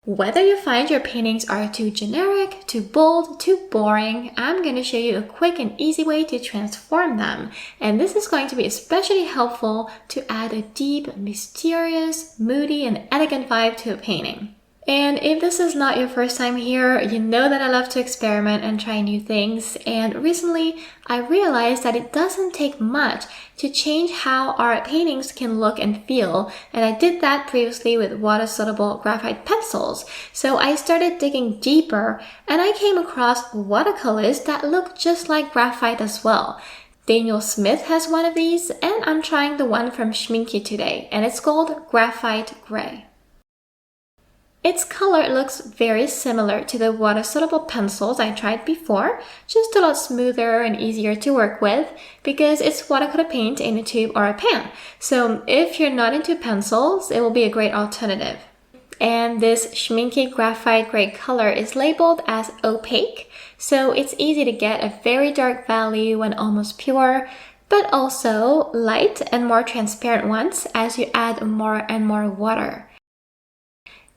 Whether you find your paintings are too generic, too bold, too boring, I'm going to show you a quick and easy way to transform them. And this is going to be especially helpful to add a deep, mysterious, moody, and elegant vibe to a painting. And if this is not your first time here, you know that I love to experiment and try new things. And recently, I realized that it doesn't take much to change how our paintings can look and feel. And I did that previously with water-soluble graphite pencils. So I started digging deeper and I came across watercolors that look just like graphite as well. Daniel Smith has one of these, and I'm trying the one from Schmincke today, and it's called Graphite Gray. Its color looks very similar to the water-soluble pencils I tried before, just a lot smoother and easier to work with because it's watercolor paint in a tube or a pan. So if you're not into pencils, it will be a great alternative. And this Schmincke Graphite Gray color is labeled as opaque, so it's easy to get a very dark value and almost pure, but also light and more transparent ones as you add more and more water.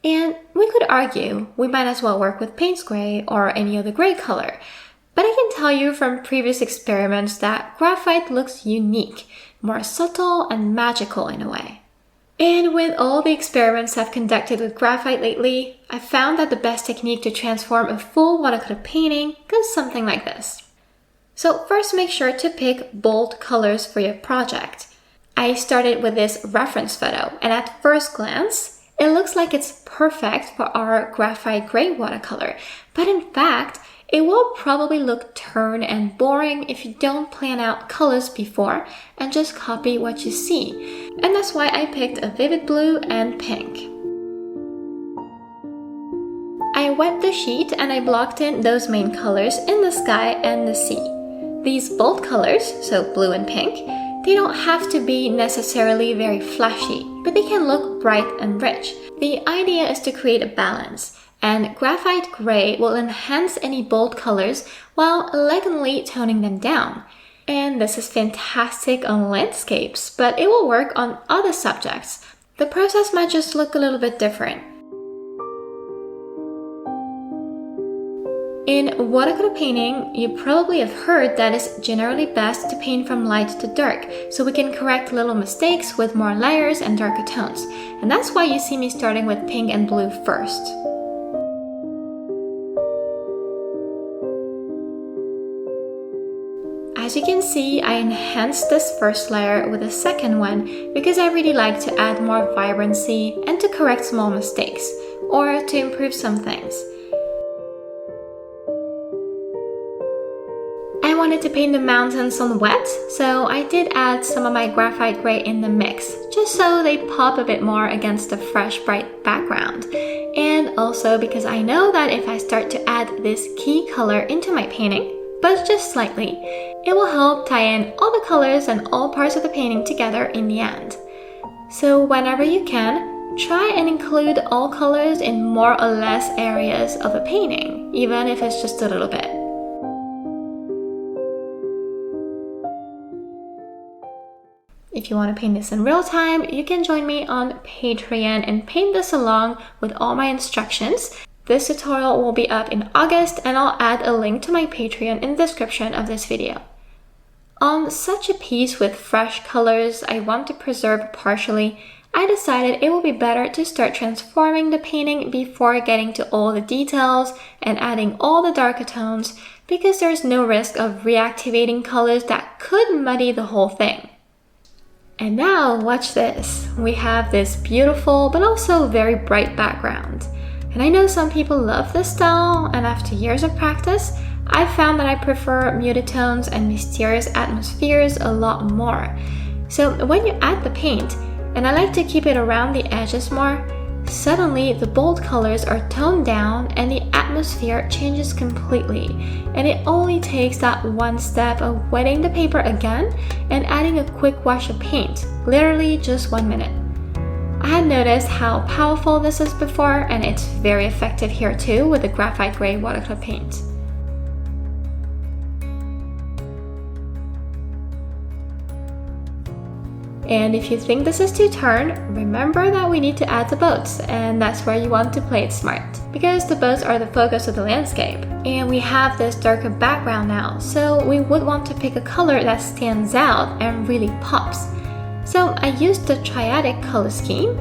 And we could argue we might as well work with Payne's gray or any other gray color. But I can tell you from previous experiments that graphite looks unique, more subtle and magical in a way. And with all the experiments I've conducted with graphite lately, I found that the best technique to transform a full watercolor painting goes something like this. So first, make sure to pick bold colors for your project. I started with this reference photo, and at first glance, it looks like it's perfect for our graphite gray watercolor, but in fact, it will probably look turned and boring if you don't plan out colors before and just copy what you see. And that's why I picked a vivid blue and pink. I wet the sheet and I blocked in those main colors in the sky and the sea. These bold colors, so blue and pink, they don't have to be necessarily very flashy, but they can look bright and rich. The idea is to create a balance, and graphite gray will enhance any bold colors while elegantly toning them down. And this is fantastic on landscapes, but it will work on other subjects. The process might just look a little bit different. In watercolor painting, you probably have heard that it's generally best to paint from light to dark, so we can correct little mistakes with more layers and darker tones. And that's why you see me starting with pink and blue first. As you can see, I enhanced this first layer with a second one because I really like to add more vibrancy and to correct small mistakes, or to improve some things. I wanted to paint the mountains on wet, so I did add some of my graphite gray in the mix, just so they pop a bit more against the fresh, bright background. And also because I know that if I start to add this key color into my painting, but just slightly, it will help tie in all the colors and all parts of the painting together in the end. So whenever you can, try and include all colors in more or less areas of a painting, even if it's just a little bit. If you want to paint this in real time, you can join me on Patreon and paint this along with all my instructions. This tutorial will be up in August, and I'll add a link to my Patreon in the description of this video. On such a piece with fresh colors I want to preserve partially, I decided it would be better to start transforming the painting before getting to all the details and adding all the darker tones, because there's no risk of reactivating colors that could muddy the whole thing. And now watch this. We have this beautiful but also very bright background. And I know some people love this style, and after years of practice, I found that I prefer muted tones and mysterious atmospheres a lot more. So when you add the paint, and I like to keep it around the edges more, suddenly the bold colors are toned down and the atmosphere changes completely. And it only takes that one step of wetting the paper again and adding a quick wash of paint, literally just 1 minute. I had noticed how powerful this is before, and it's very effective here too with the graphite gray watercolor paint. And if you think this is too turned, remember that we need to add the boats, and that's where you want to play it smart, because the boats are the focus of the landscape. And we have this darker background now, so we would want to pick a color that stands out and really pops. So I used the triadic color scheme,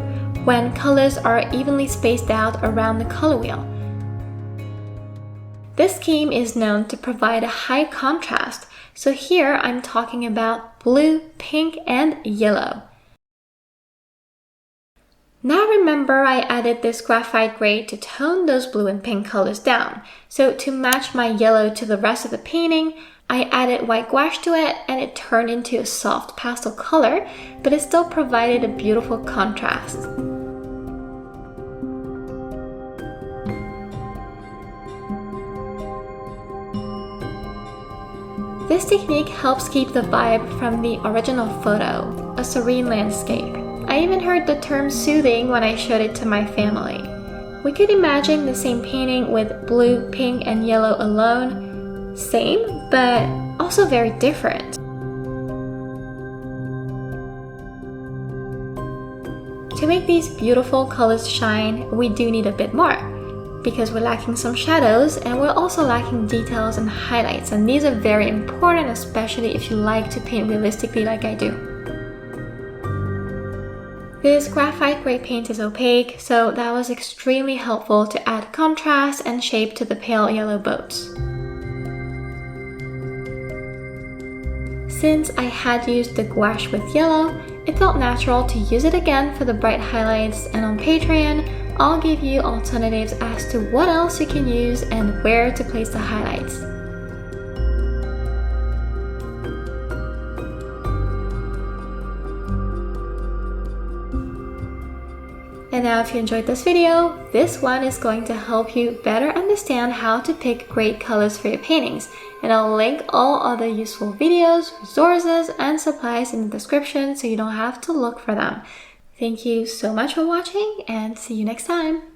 when colors are evenly spaced out around the color wheel. This scheme is known to provide a high contrast, so here I'm talking about blue, pink, and yellow. Now remember, I added this graphite gray to tone those blue and pink colors down. So to match my yellow to the rest of the painting, I added white gouache to it and it turned into a soft pastel color, but it still provided a beautiful contrast. This technique helps keep the vibe from the original photo, a serene landscape. I even heard the term soothing when I showed it to my family. We could imagine the same painting with blue, pink, and yellow alone. Same, but also very different. To make these beautiful colors shine, we do need a bit more, because we're lacking some shadows and we're also lacking details and highlights, and these are very important, especially if you like to paint realistically like I do. This graphite gray paint is opaque, so that was extremely helpful to add contrast and shape to the pale yellow boats. Since I had used the gouache with yellow, it felt natural to use it again for the bright highlights, and on Patreon, I'll give you alternatives as to what else you can use and where to place the highlights. And now if you enjoyed this video, this one is going to help you better understand how to pick great colors for your paintings. And I'll link all other useful videos, resources, and supplies in the description so you don't have to look for them. Thank you so much for watching and see you next time.